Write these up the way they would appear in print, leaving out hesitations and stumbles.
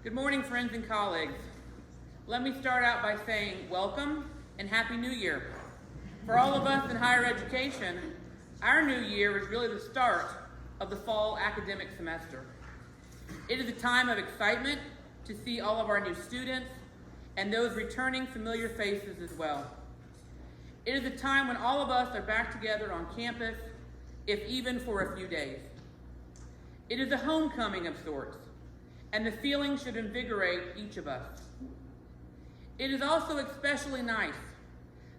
Good morning, friends and colleagues. Let me start out by saying welcome and Happy New Year. For all of us in higher education, our new year is really the start of the fall academic semester. It is a time of excitement to see all of our new students and those returning familiar faces as well. It is a time when all of us are back together on campus, if even for a few days. It is a homecoming of sorts, and the feeling should invigorate each of us. It is also especially nice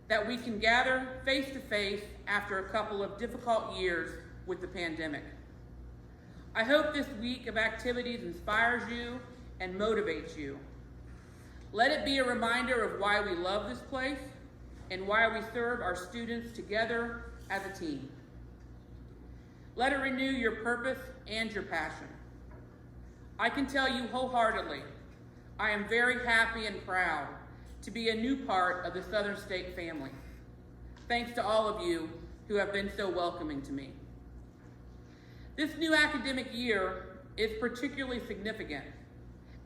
that we can gather face to face after a couple of difficult years with the pandemic. I hope this week of activities inspires you and motivates you. Let it be a reminder of why we love this place and why we serve our students together as a team. Let it renew your purpose and your passion. I can tell you wholeheartedly, I am very happy and proud to be a new part of the Southern State family. Thanks to all of you who have been so welcoming to me. This new academic year is particularly significant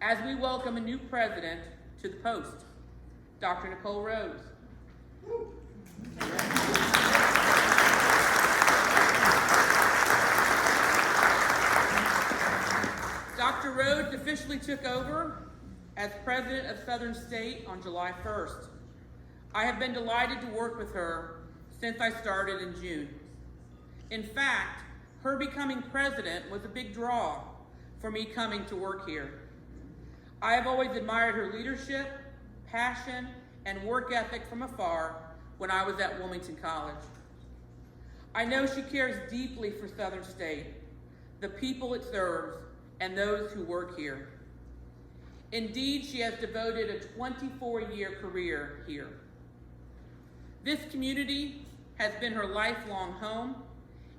as we welcome a new president to the post, Dr. Nicole Roades. Dr. Roades officially took over as president of Southern State on July 1st. I have been delighted to work with her since I started in June. In fact, her becoming president was a big draw for me coming to work here. I have always admired her leadership, passion, and work ethic from afar when I was at Wilmington College. I know she cares deeply for Southern State, the people it serves, and those who work here. Indeed, she has devoted a 24-year career here. This community has been her lifelong home,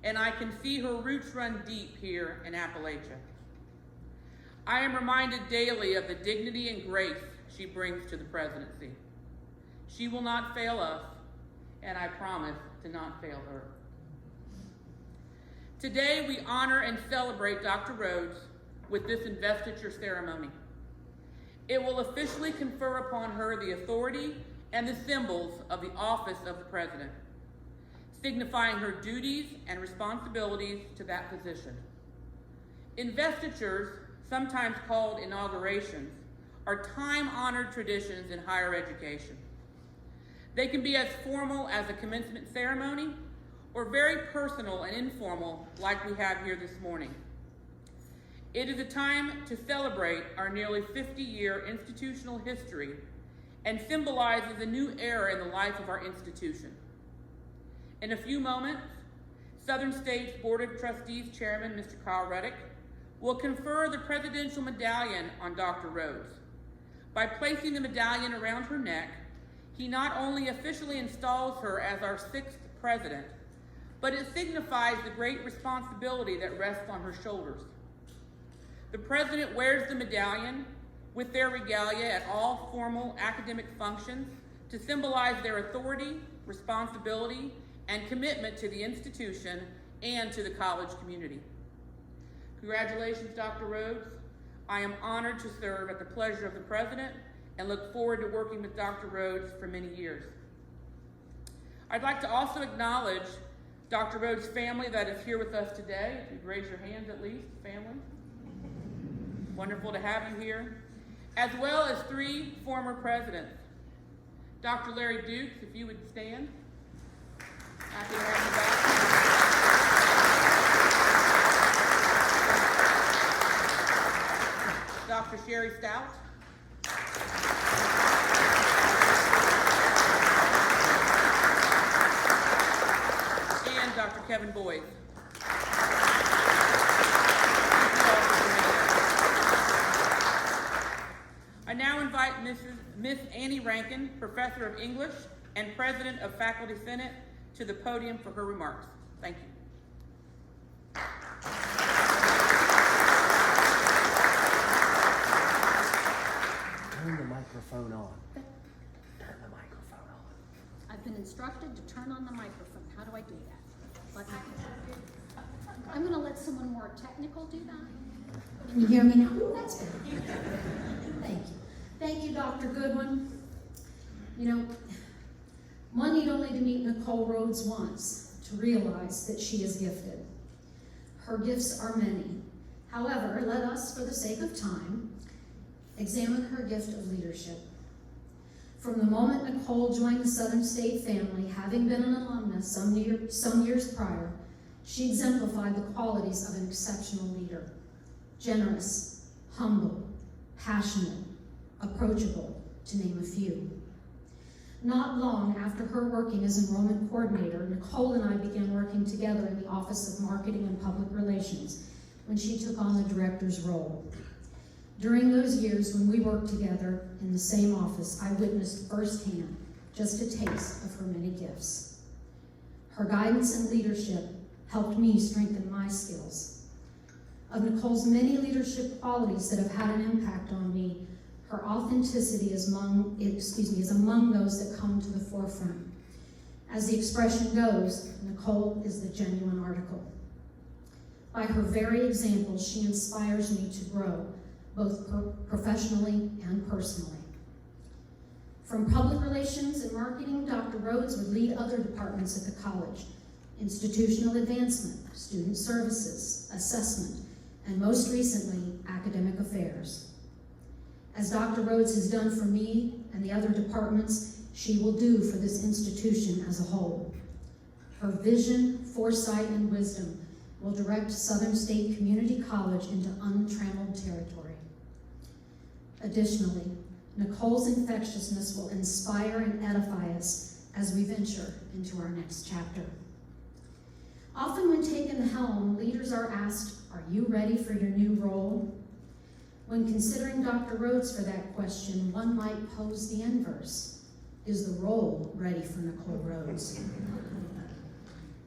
and I can see her roots run deep here in Appalachia. I am reminded daily of the dignity and grace she brings to the presidency. She will not fail us, and I promise to not fail her. Today, we honor and celebrate Dr. Roades with this investiture ceremony. It will officially confer upon her the authority and the symbols of the office of the president, signifying her duties and responsibilities to that position. Investitures, sometimes called inaugurations, are time-honored traditions in higher education. They can be as formal as a commencement ceremony or very personal and informal like we have here this morning. It is a time to celebrate our nearly 50-year institutional history and symbolizes a new era in the life of our institution. In a few moments, Southern State's Board of Trustees Chairman, Mr. Kyle Reddick, will confer the Presidential Medallion on Dr. Roades. By placing the medallion around her neck, he not only officially installs her as our 6th president, but it signifies the great responsibility that rests on her shoulders. The president wears the medallion with their regalia at all formal academic functions to symbolize their authority, responsibility, and commitment to the institution and to the college community. Congratulations, Dr. Roades. I am honored to serve at the pleasure of the president and look forward to working with Dr. Roades for many years. I'd like to also acknowledge Dr. Roades' family that is here with us today. If you'd raise your hands at least, family. Wonderful to have you here, as well as 3 former presidents. Dr. Larry Dukes, if you would stand. Happy to have you back. Dr. Sherry Stout. And Dr. Kevin Boyd. I now invite Miss Annie Rankin, Professor of English and President of Faculty Senate, to the podium for her remarks. Thank you. Turn the microphone on. Turn the microphone on. I've been instructed to turn on the microphone. How do I do that? I'm going to let someone more technical do that. Can you hear me now? Ooh, that's better. Thank you. Thank you, Dr. Goodwin. You know, one need only to meet Nicole Roades once to realize that she is gifted. Her gifts are many. However, let us, for the sake of time, examine her gift of leadership. From the moment Nicole joined the Southern State family, having been an alumnus some years prior, she exemplified the qualities of an exceptional leader. Generous, humble, passionate, approachable, to name a few. Not long after her working as enrollment coordinator, Nicole and I began working together in the Office of Marketing and Public Relations when she took on the director's role. During those years when we worked together in the same office, I witnessed firsthand just a taste of her many gifts. Her guidance and leadership helped me strengthen my skills. Of Nicole's many leadership qualities that have had an impact on me, her authenticity is among those that come to the forefront. As the expression goes, Nicole is the genuine article. By her very example, she inspires me to grow, both professionally and personally. From public relations and marketing, Dr. Roades would lead other departments at the college: institutional advancement, student services, assessment, and most recently, academic affairs. As Dr. Roades has done for me and the other departments, she will do for this institution as a whole. Her vision, foresight, and wisdom will direct Southern State Community College into untrammeled territory. Additionally, Nicole's infectiousness will inspire and edify us as we venture into our next chapter. Often when taking the helm, leaders are asked, "Are you ready for your new role?" When considering Dr. Roades for that question, one might pose the inverse. Is the role ready for Nicole Roades?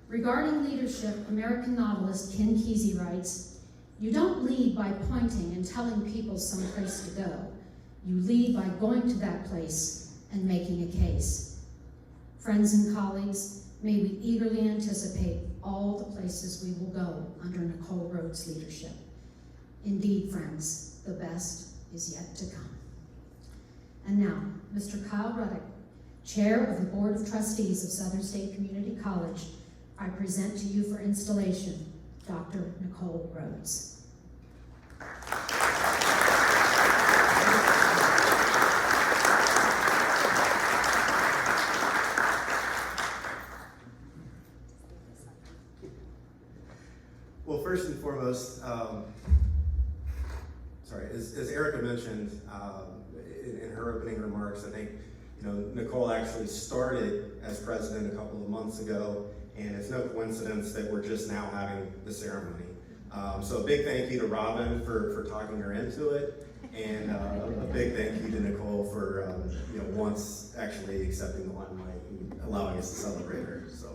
Regarding leadership, American novelist Ken Kesey writes, "You don't lead by pointing and telling people some place to go. You lead by going to that place and making a case." Friends and colleagues, may we eagerly anticipate all the places we will go under Nicole Roades' leadership. Indeed, friends, the best is yet to come. And now, Mr. Kyle Ruddick, Chair of the Board of Trustees of Southern State Community College, I present to you for installation, Dr. Nicole Roades. Well, first and foremost, as Erica mentioned in her opening remarks, I think Nicole actually started as president a couple of months ago, and it's no coincidence that we're just now having the ceremony. So a big thank you to Robin for talking her into it, and a big thank you to Nicole for once actually accepting the limelight and allowing us to celebrate her. So,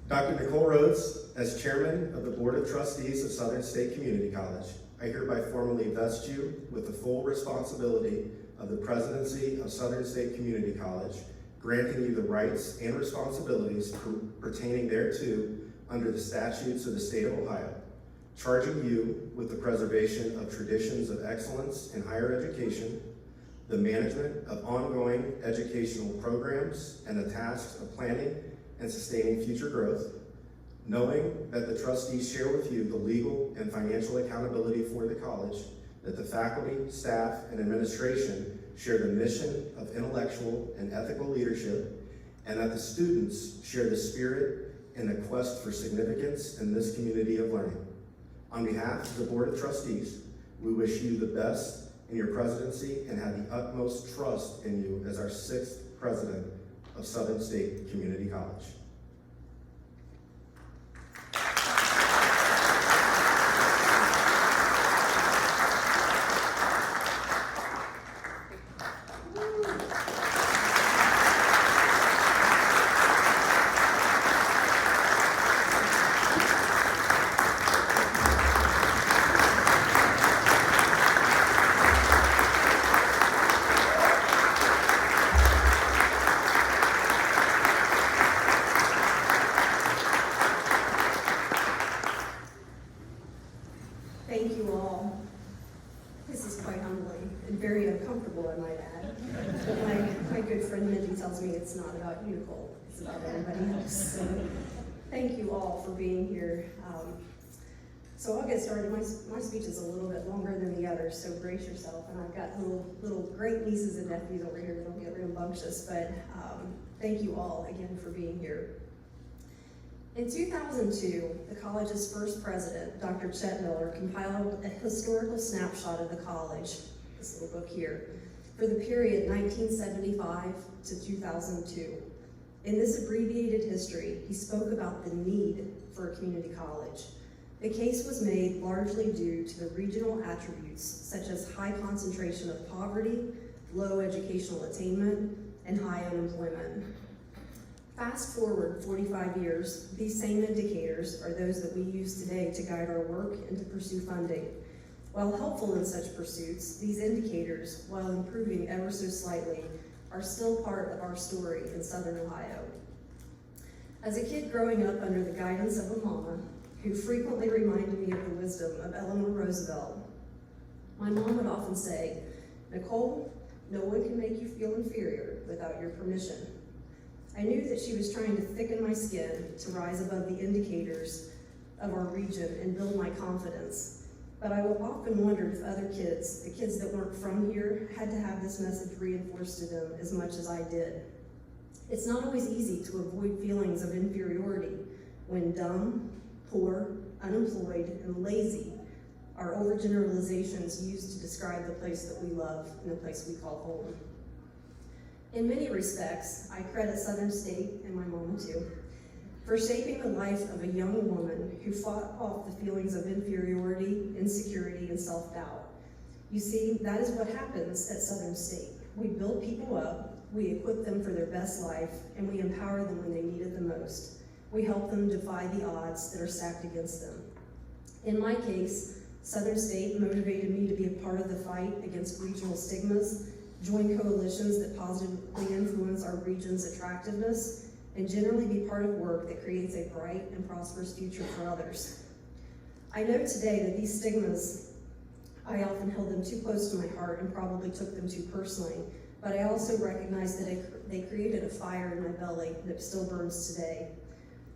Dr. Nicole Roades, as chairman of the Board of Trustees of Southern State Community College, I hereby formally vest you with the full responsibility of the presidency of Southern State Community College, granting you the rights and responsibilities pertaining thereto under the statutes of the state of Ohio, charging you with the preservation of traditions of excellence in higher education, the management of ongoing educational programs, and the tasks of planning and sustaining future growth, knowing that the trustees share with you the legal and financial accountability for the college, that the faculty, staff, and administration share the mission of intellectual and ethical leadership, and that the students share the spirit and the quest for significance in this community of learning. On behalf of the Board of Trustees, we wish you the best in your presidency and have the utmost trust in you as our 6th president of Southern State Community College. thank you all. This is quite humbling and very uncomfortable, I might add. My good friend Mindy tells me it's not about you, Nicole, it's about everybody else. So thank you all for being here. So I'll get started. My speech is a little bit longer than the others, so brace yourself. And I've got little great nieces and nephews over here that'll get rambunctious, but thank you all again for being here. In 2002, the college's first president, Dr. Chet Miller, compiled a historical snapshot of the college, this little book here, for the period 1975 to 2002. In this abbreviated history, he spoke about the need for a community college. The case was made largely due to the regional attributes such as high concentration of poverty, low educational attainment, and high unemployment. Fast forward 45 years, these same indicators are those that we use today to guide our work and to pursue funding. While helpful in such pursuits, these indicators, while improving ever so slightly, are still part of our story in Southern Ohio. As a kid growing up under the guidance of a mama, who frequently reminded me of the wisdom of Eleanor Roosevelt, my mom would often say, "Nicole, no one can make you feel inferior without your permission." I knew that she was trying to thicken my skin to rise above the indicators of our region and build my confidence. But I often wondered if other kids, the kids that weren't from here, had to have this message reinforced to them as much as I did. It's not always easy to avoid feelings of inferiority when dumb, poor, unemployed, and lazy are overgeneralizations used to describe the place that we love and the place we call home. In many respects, I credit Southern State, and my mama too, for shaping the life of a young woman who fought off the feelings of inferiority, insecurity, and self-doubt. You see, that is what happens at Southern State. We build people up, we equip them for their best life, and we empower them when they need it the most. We help them defy the odds that are stacked against them. In my case, Southern State motivated me to be a part of the fight against regional stigmas, join coalitions that positively influence our region's attractiveness, and generally be part of work that creates a bright and prosperous future for others. I know today that these stigmas, I often held them too close to my heart and probably took them too personally, but I also recognize that they created a fire in my belly that still burns today.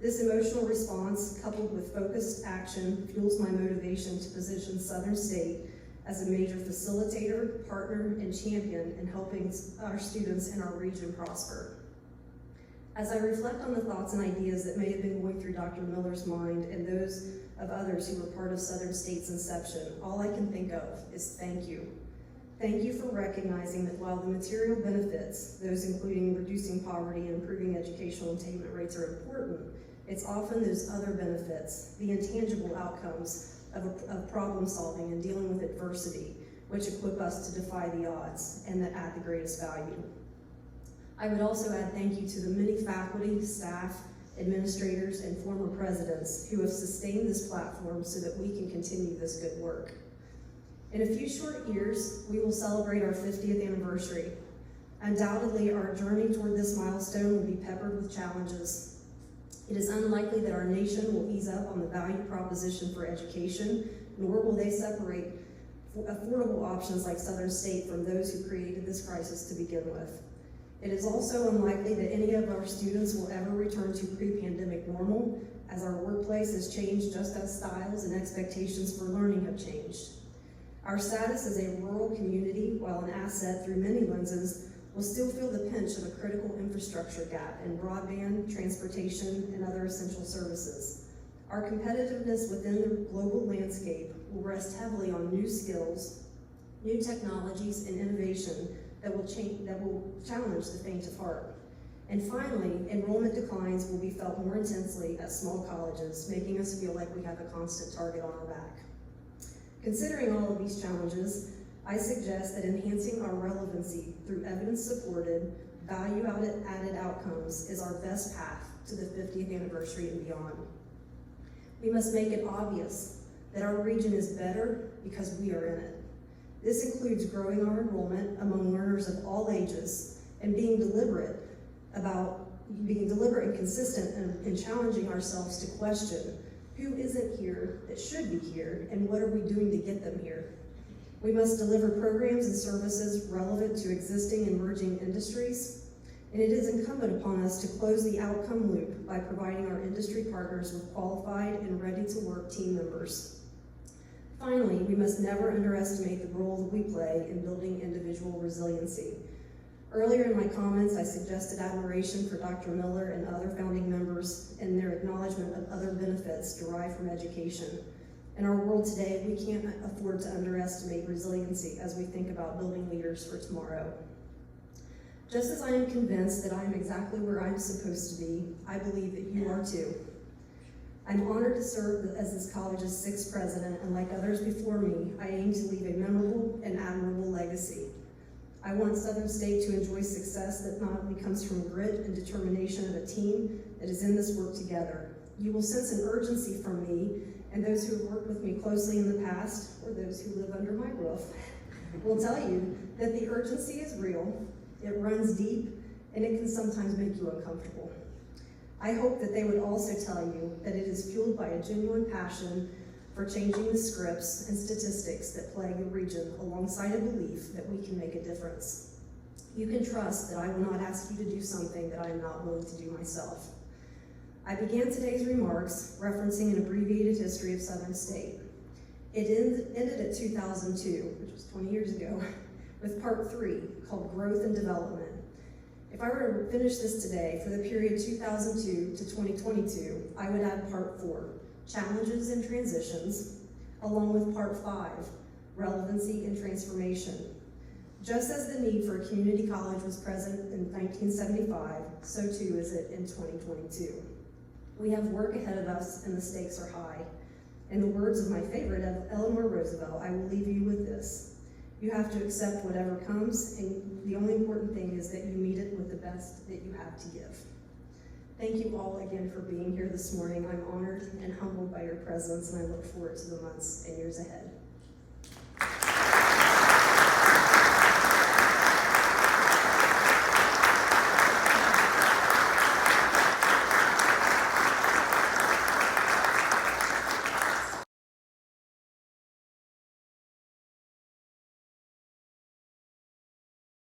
This emotional response, coupled with focused action, fuels my motivation to position Southern State as a major facilitator, partner, and champion in helping our students in our region prosper. As I reflect on the thoughts and ideas that may have been going through Dr. Miller's mind and those of others who were part of Southern State's inception, all I can think of is thank you. Thank you for recognizing that while the material benefits, those including reducing poverty and improving educational attainment rates, are important, it's often those other benefits, the intangible outcomes of problem solving and dealing with adversity, which equip us to defy the odds and that add the greatest value. I would also add thank you to the many faculty, staff, administrators, and former presidents who have sustained this platform so that we can continue this good work. In a few short years, we will celebrate our 50th anniversary. Undoubtedly, our journey toward this milestone will be peppered with challenges. It is unlikely that our nation will ease up on the value proposition for education, nor will they separate affordable options like Southern State from those who created this crisis to begin with. It is also unlikely that any of our students will ever return to pre-pandemic normal, as our workplace has changed just as styles and expectations for learning have changed. Our status as a rural community, while an asset through many lenses, will still feel the pinch of a critical infrastructure gap in broadband, transportation, and other essential services. Our competitiveness within the global landscape will rest heavily on new skills, new technologies, and innovation that will challenge the faint of heart. And finally, enrollment declines will be felt more intensely at small colleges, making us feel like we have a constant target on our back. Considering all of these challenges, I suggest that enhancing our relevancy through evidence-supported, value-added outcomes is our best path to the 50th anniversary and beyond. We must make it obvious that our region is better because we are in it. This includes growing our enrollment among learners of all ages and being deliberate and consistent in challenging ourselves to question Who isn't here that should be here, and what are we doing to get them here? We must deliver programs and services relevant to existing and emerging industries, and it is incumbent upon us to close the outcome loop by providing our industry partners with qualified and ready-to-work team members. Finally, we must never underestimate the role that we play in building individual resiliency. Earlier in my comments, I suggested admiration for Dr. Miller and other founding members and their acknowledgement of other benefits derived from education. In our world today, we can't afford to underestimate resiliency as we think about building leaders for tomorrow. Just as I am convinced that I am exactly where I'm supposed to be, I believe that you are too. I'm honored to serve as this college's 6th president, and like others before me, I aim to leave a memorable and admirable legacy. I want Southern State to enjoy success that not only comes from grit and determination of a team that is in this work together. You will sense an urgency from me, and those who have worked with me closely in the past, or those who live under my roof, will tell you that the urgency is real, it runs deep, and it can sometimes make you uncomfortable. I hope that they would also tell you that it is fueled by a genuine passion for changing the scripts and statistics that plague the region, alongside a belief that we can make a difference. You can trust that I will not ask you to do something that I am not willing to do myself. I began today's remarks referencing an abbreviated history of Southern State. It ended at 2002, which was 20 years ago, with part 3, called Growth and Development. If I were to finish this today for the period 2002 to 2022, I would add part 4, Challenges and Transitions, along with part 5, Relevancy and Transformation. Just as the need for a community college was present in 1975, so too is it in 2022. We have work ahead of us and the stakes are high. In the words of my favorite, Eleanor Roosevelt, I will leave you with this. You have to accept whatever comes, and the only important thing is that you meet it with the best that you have to give. Thank you all again for being here this morning. I'm honored and humbled by your presence, and I look forward to the months and years ahead.